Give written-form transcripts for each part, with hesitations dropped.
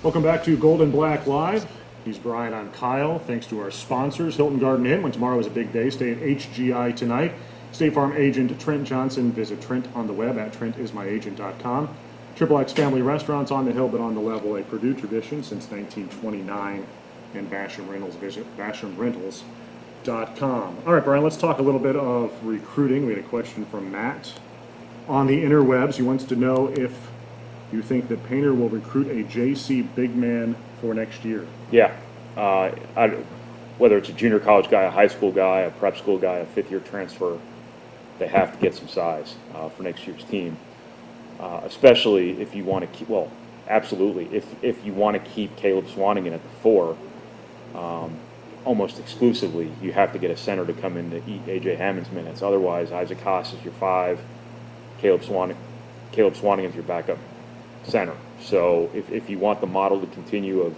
Welcome back to Gold and Black Live. He's Brian, I'm Kyle. Thanks to our sponsors, Hilton Garden Inn. When tomorrow is a big day, stay at HGI tonight. State Farm agent Trent Johnson. Visit Trent on the web at trentismyagent.com. Triple X Family Restaurants on the hill but on the level, a Purdue tradition since 1929. And Basham Rentals, visit bashamrentals.com. All right, Brian, let's talk a little bit of recruiting. We had a question from Matt on the interwebs. He wants to know if you think that Painter will recruit a JC big man for next year. Yeah. Whether it's a junior college guy, a high school guy, a prep school guy, a fifth-year transfer, they have to get some size for next year's team. Especially if you want to keep, well, absolutely, if you want to keep Caleb Swanigan at the 4, almost exclusively, you have to get a center to come in to eat A.J. Hammond's minutes. Otherwise, Isaac Haas is your 5, Caleb Swanigan's your backup center. So if you want the model to continue of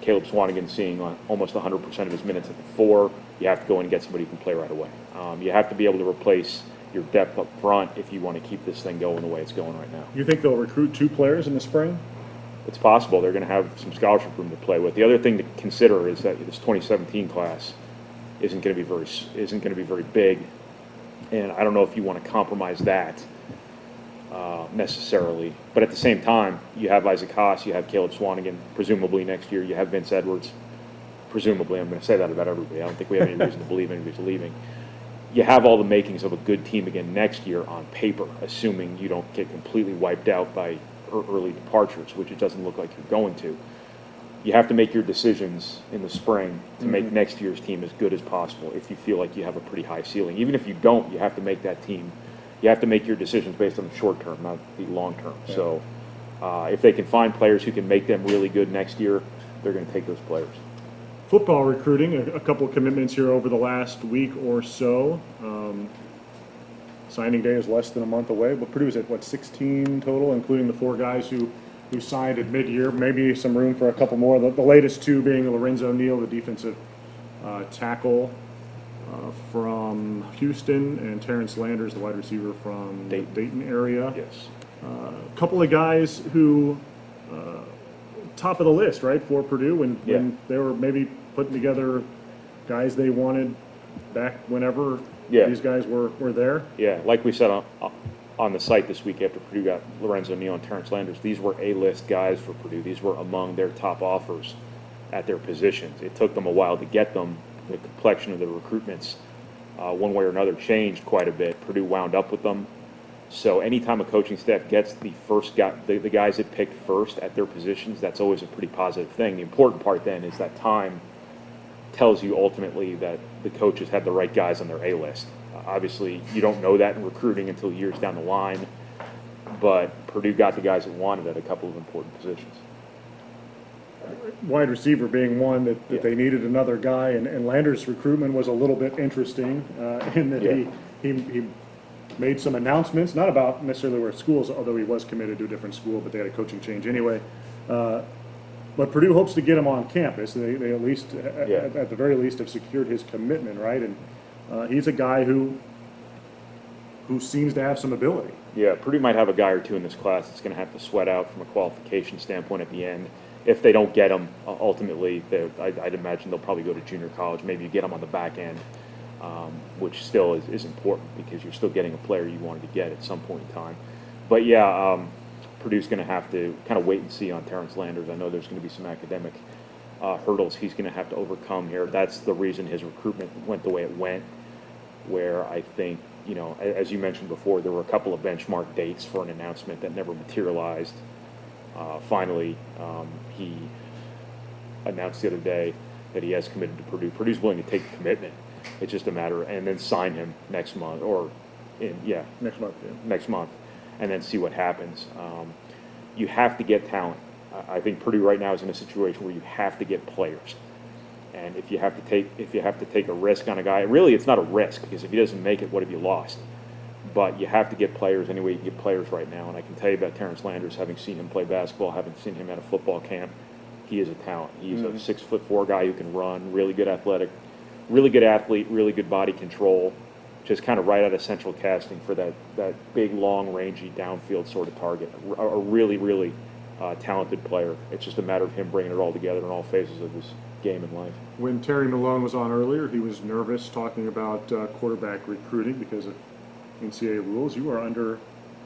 Caleb Swanigan seeing almost 100% of his minutes at the 4, you have to go and get somebody who can play right away. You have to be able to replace your depth up front if you want to keep this thing going the way it's going right now. You think they'll recruit 2 players in the spring? It's possible. They're going to have some scholarship room to play with. The other thing to consider is that this 2017 class isn't going to be very big, and I don't know if you want to compromise that necessarily. But at the same time, you have Isaac Haas, you have Caleb Swanigan, presumably next year. You have Vince Edwards, presumably. I'm going to say that about everybody. I don't think we have any reason to believe anybody's leaving. You have all the makings of a good team again next year on paper, assuming you don't get completely wiped out by early departures, which it doesn't look like you're going to. You have to make your decisions in the spring to make next year's team as good as possible if you feel like you have a pretty high ceiling. Even if you don't, you have to make that team. You have to make your decisions based on the short term, not the long term. Yeah. So if they can find players who can make them really good next year, they're going to take those players. Football recruiting, a couple of commitments here over the last week or so. Signing day is less than a month away, but Purdue's at, 16 total, including the 4 guys who signed at mid-year. Maybe some room for a couple more. The latest 2 being Lorenzo Neal, the defensive tackle from Houston, and Terrence Landers, the wide receiver from the Dayton area. Yes. A couple of guys who top of the list, right, for Purdue when they were maybe putting together guys they wanted back whenever these guys were there. Yeah, like we said on the site this week after Purdue got Lorenzo Neal and Terrence Landers, these were A-list guys for Purdue. These were among their top offers at their positions. It took them a while to get them. The complexion of the recruitments, one way or another, changed quite a bit. Purdue wound up with them. So anytime a coaching staff gets the first guy, the guys that picked first at their positions, that's always a pretty positive thing. The important part then is that time tells you ultimately that the coaches had the right guys on their A-list. Obviously, you don't know that in recruiting until years down the line, but Purdue got the guys that wanted at a couple of important positions. Wide receiver being one that they needed another guy, and Landers' recruitment was a little bit interesting in that he made some announcements, not about necessarily where schools, although he was committed to a different school, but they had a coaching change anyway. But Purdue hopes to get him on campus. They at least, at the very least, have secured his commitment, right? And he's a guy who seems to have some ability. Yeah, Purdue might have a guy or 2 in this class that's going to have to sweat out from a qualification standpoint at the end. If they don't get them, ultimately, I'd imagine they'll probably go to junior college. Maybe you get them on the back end, which still is important because you're still getting a player you wanted to get at some point in time. But Purdue's going to have to kind of wait and see on Terrence Landers. I know there's going to be some academic hurdles he's going to have to overcome here. That's the reason his recruitment went the way it went, where I think, as you mentioned before, there were a couple of benchmark dates for an announcement that never materialized. Finally, he announced the other day that he has committed to Purdue. Purdue's willing to take the commitment. It's just a matter, and then sign him next month, next month, and then see what happens. You have to get talent. I think Purdue right now is in a situation where you have to get players, and if you have to take a risk on a guy, really it's not a risk because if he doesn't make it, what have you lost? But you have to get players any way you can get players right now. And I can tell you about Terrence Landers, having seen him play basketball, having seen him at a football camp. He is a talent. He's a 6'4" guy who can run, really good athlete, really good body control. Just kind of right out of central casting for that big, long, rangy, downfield sort of target. A really, really talented player. It's just a matter of him bringing it all together in all phases of his game and life. When Terry Malone was on earlier, he was nervous talking about quarterback recruiting because of NCAA rules. You are under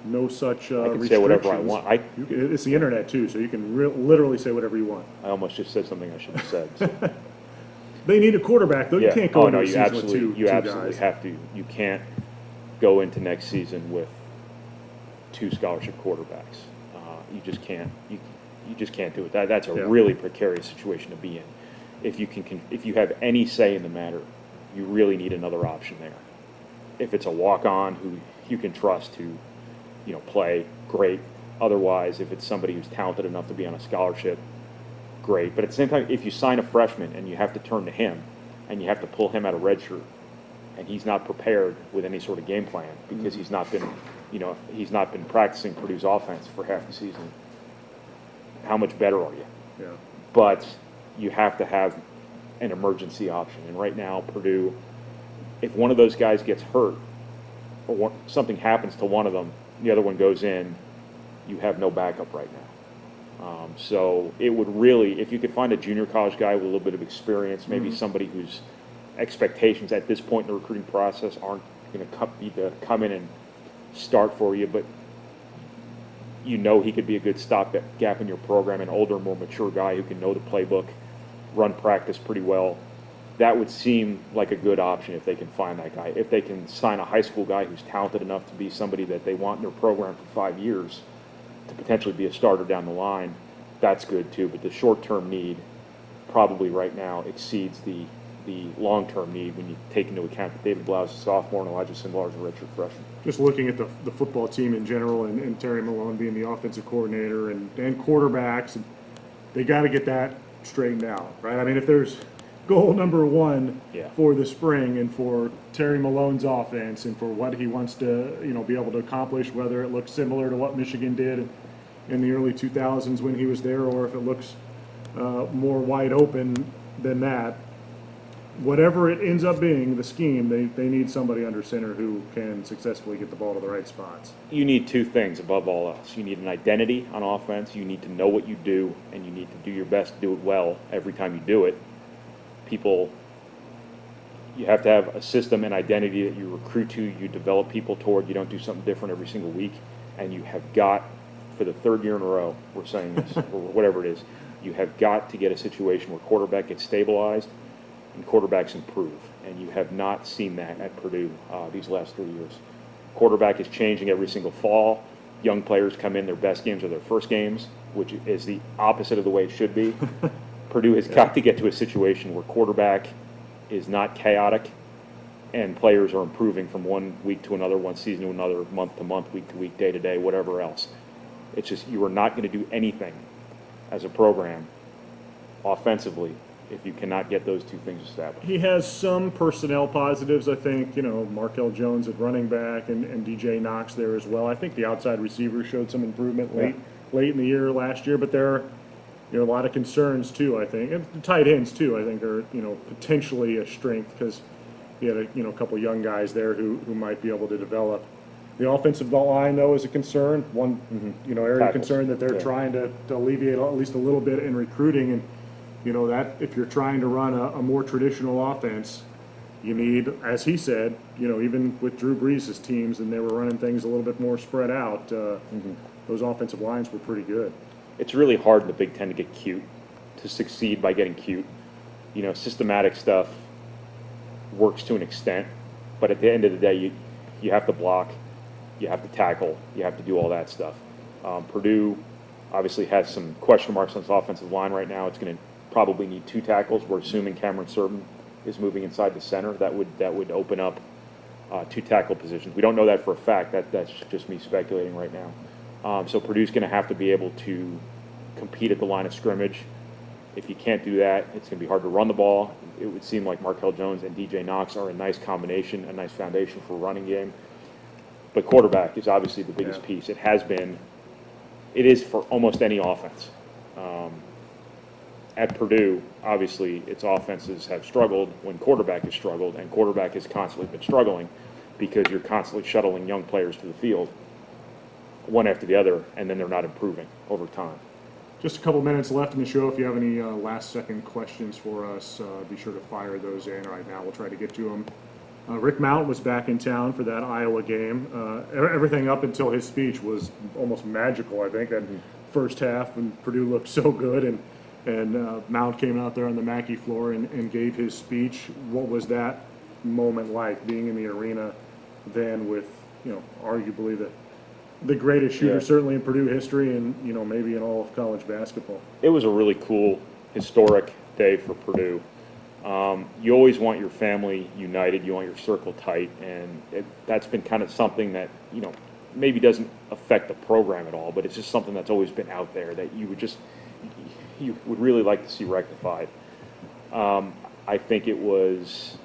no such I can restrictions. say whatever I want. It's the internet too, so you can literally say whatever you want. I almost just said something I shouldn't have said. So. They need a quarterback, though. You Yeah. can't go Oh, into no, a you season with absolutely, two you absolutely guys. have to. You can't go into next season with 2 scholarship quarterbacks. You just can't. You just can't do it. That's a Yeah. really precarious situation to be in. If you have any say in the matter, you really need another option there. If it's a walk-on who you can trust to, play, great. Otherwise, if it's somebody who's talented enough to be on a scholarship, great. But at the same time, if you sign a freshman and you have to turn to him and you have to pull him out of redshirt and he's not prepared with any sort of game plan because he's not been practicing Purdue's offense for half the season, how much better are you? Yeah. But you have to have an emergency option. And right now, Purdue, if one of those guys gets hurt or something happens to one of them, the other one goes in, you have no backup right now. So it would really, if you could find a junior college guy with a little bit of experience, maybe somebody whose expectations at this point in the recruiting process aren't going to come in and start for you, but he could be a good stopgap in your program, an older, more mature guy who can know the playbook, run practice pretty well. That would seem like a good option if they can find that guy. If they can sign a high school guy who's talented enough to be somebody that they want in their program for 5 years to potentially be a starter down the line, that's good too. But the short-term need probably right now exceeds the long-term need when you take into account that David Blau is a sophomore and Elijah Singlar is a redshirt freshman. Just looking at the football team in general and Terry Malone being the offensive coordinator and quarterbacks, they got to get that straightened out, right? I mean, if there's goal number one for the spring and for Terry Malone's offense and for what he wants to, be able to accomplish, whether it looks similar to what Michigan did in the early 2000s when he was there, or if it looks more wide open than that, whatever it ends up being, the scheme, they need somebody under center who can successfully get the ball to the right spots. You need 2 things above all else. You need an identity on offense. You need to know what you do, and you need to do your best to do it well every time you do it. You have to have a system and identity that you recruit to, you develop people toward. You don't do something different every single week. And you have got, for the 3rd year in a row, we're saying this, or whatever it is, you have got to get a situation where quarterback gets stabilized and quarterbacks improve. And you have not seen that at Purdue these last 3 years. Quarterback is changing every single fall. Young players come in, their best games are their first games, which is the opposite of the way it should be. Purdue has got to get to a situation where quarterback is not chaotic and players are improving from one week to another, one season to another, month to month, week to week, day to day, whatever else. It's just you are not going to do anything as a program offensively if you cannot get those 2 things established. He has some personnel positives, I think, Markel Jones at running back and DJ Knox there as well. I think the outside receiver showed some improvement late in the year last year, but there are a lot of concerns too, I think. And the tight ends too, I think, are, potentially a strength because he had a couple young guys there who might be able to develop. The offensive line, though, is a concern. One, area of Tackles. concern that they're trying to alleviate at least a little bit in recruiting. And, that if you're trying to run a more traditional offense, you need, as he said, even with Drew Brees' teams and they were running things a little bit more spread out, those offensive lines were pretty good. It's really hard in the Big Ten to get cute, to succeed by getting cute. Systematic stuff works to an extent, but at the end of the day, you have to block, you have to tackle, you have to do all that stuff. Purdue obviously has some question marks on its offensive line right now. It's going to probably need 2 tackles. We're assuming Cameron Serban is moving inside the center. That would open up 2 tackle positions. We don't know that for a fact. That's just me speculating right now. So Purdue's going to have to be able to compete at the line of scrimmage. If you can't do that, it's going to be hard to run the ball. It would seem like Markel Jones and DJ Knox are a nice combination, a nice foundation for a running game. But quarterback is obviously the biggest piece. It is for almost any offense. At Purdue, obviously, its offenses have struggled when quarterback has struggled, and quarterback has constantly been struggling because you're constantly shuttling young players to the field, one after the other, and then they're not improving over time. Just a couple minutes left in the show. If you have any last-second questions for us, be sure to fire those in right now. We'll try to get to them. Rick Mount was back in town for that Iowa game. Everything up until his speech was almost magical, I think, that first half, and Purdue looked so good, and Mount came out there on the Mackey floor and gave his speech. What was that moment like, being in the arena then with, arguably the greatest shooter, Yeah. certainly in Purdue history, and maybe in all of college basketball? It was a really cool, historic day for Purdue. You always want your family united, you want your circle tight, and that's been kind of something that, maybe doesn't affect the program at all, but it's just something that's always been out there that you would really like to see rectified. I think it was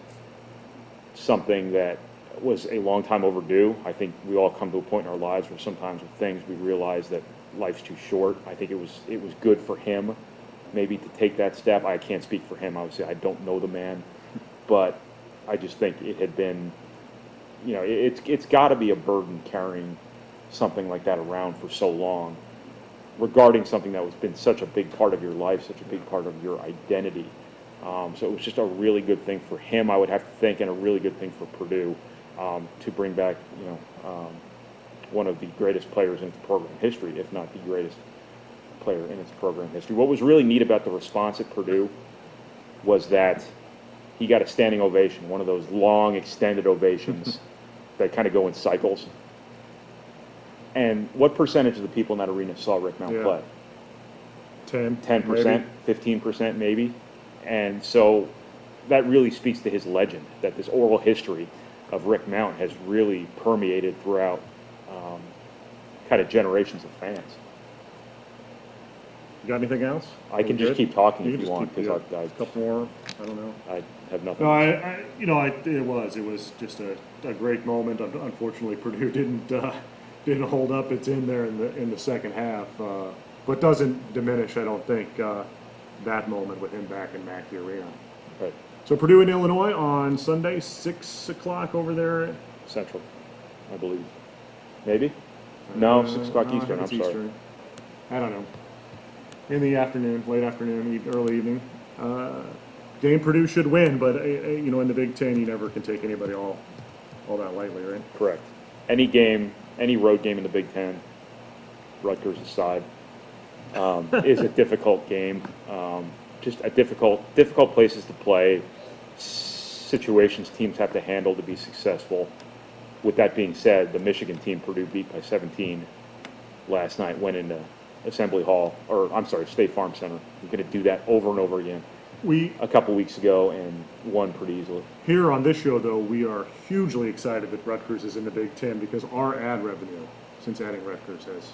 something that was a long time overdue. I think we all come to a point in our lives where sometimes with things we realize that life's too short. I think it was good for him maybe to take that step. I can't speak for him, obviously. I don't know the man, but I just think it had been, it's got to be a burden carrying something like that around for so long, regarding something that was been such a big part of your life, such a big part of your identity. So it was just a really good thing for him, I would have to think, and a really good thing for Purdue to bring back, one of the greatest players in its program history, if not the greatest player in its program history. What was really neat about the response at Purdue was that he got a standing ovation, one of those long, extended ovations that kind of go in cycles. And what percentage of the people in that arena saw Rick Mount play? 10%, 15% maybe. And so that really speaks to his legend, that this oral history of Rick Mount has really permeated throughout kind of generations of fans. You got anything else? I can just keep talking if you want, because a couple more. I don't know. I have nothing. No, it was just a great moment. Unfortunately, Purdue didn't hold up its end there in the second half, but doesn't diminish, I don't think, that moment with him back in Mackey Arena. Right. So Purdue and Illinois on Sunday, 6 o'clock over there. Central, I believe. Maybe? No, 6 o'clock No, I Eastern, think I'm it's sorry. Eastern. I don't know. In the afternoon, late afternoon, early evening. Game Purdue should win, but in the Big Ten, you never can take anybody all that lightly, right? Correct. Any game, any road game in the Big Ten, Rutgers aside, is a difficult game. Just a difficult places to play, situations teams have to handle to be successful. With that being said, the Michigan team Purdue beat by 17 last night went into Assembly Hall, State Farm Center. We're going to do that over and over again. A couple weeks ago and won pretty easily. Here on this show, though, we are hugely excited that Rutgers is in the Big Ten because our ad revenue since adding Rutgers has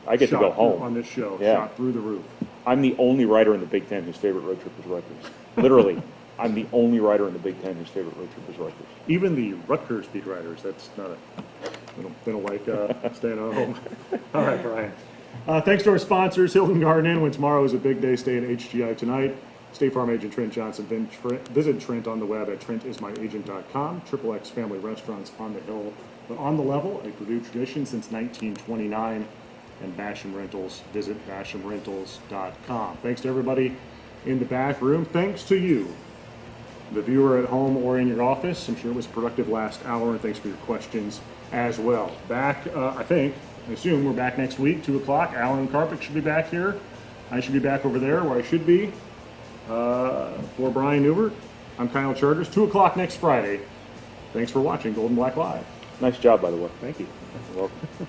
I get to go home on this show, Yeah. shot through the roof. I'm the only writer in the Big Ten whose favorite road trip is Rutgers. Literally, I'm the only writer in the Big Ten whose favorite road trip is Rutgers. Even the Rutgers beat writers, that's not they don't like staying at home. All right, Brian. Thanks to our sponsors, Hilton Garden Inn. When tomorrow is a big day, stay at HGI tonight. State Farm agent Trent Johnson. Visit Trent on the web at trentismyagent.com. Triple X Family Restaurants on the hill, but on the level, a Purdue tradition since 1929. And Basham Rentals. Visit BashamRentals.com. Thanks to everybody in the back room. Thanks to you, the viewer at home or in your office. I'm sure it was a productive last hour, and thanks for your questions as well. Back, I assume we're back next week, 2 o'clock. Alan Karpick should be back here. I should be back over there where I should be. For Brian Newbert, I'm Kyle Charters. 2 o'clock next Friday. Thanks for watching Golden Black Live. Nice job, by the way. Thank you. You're welcome.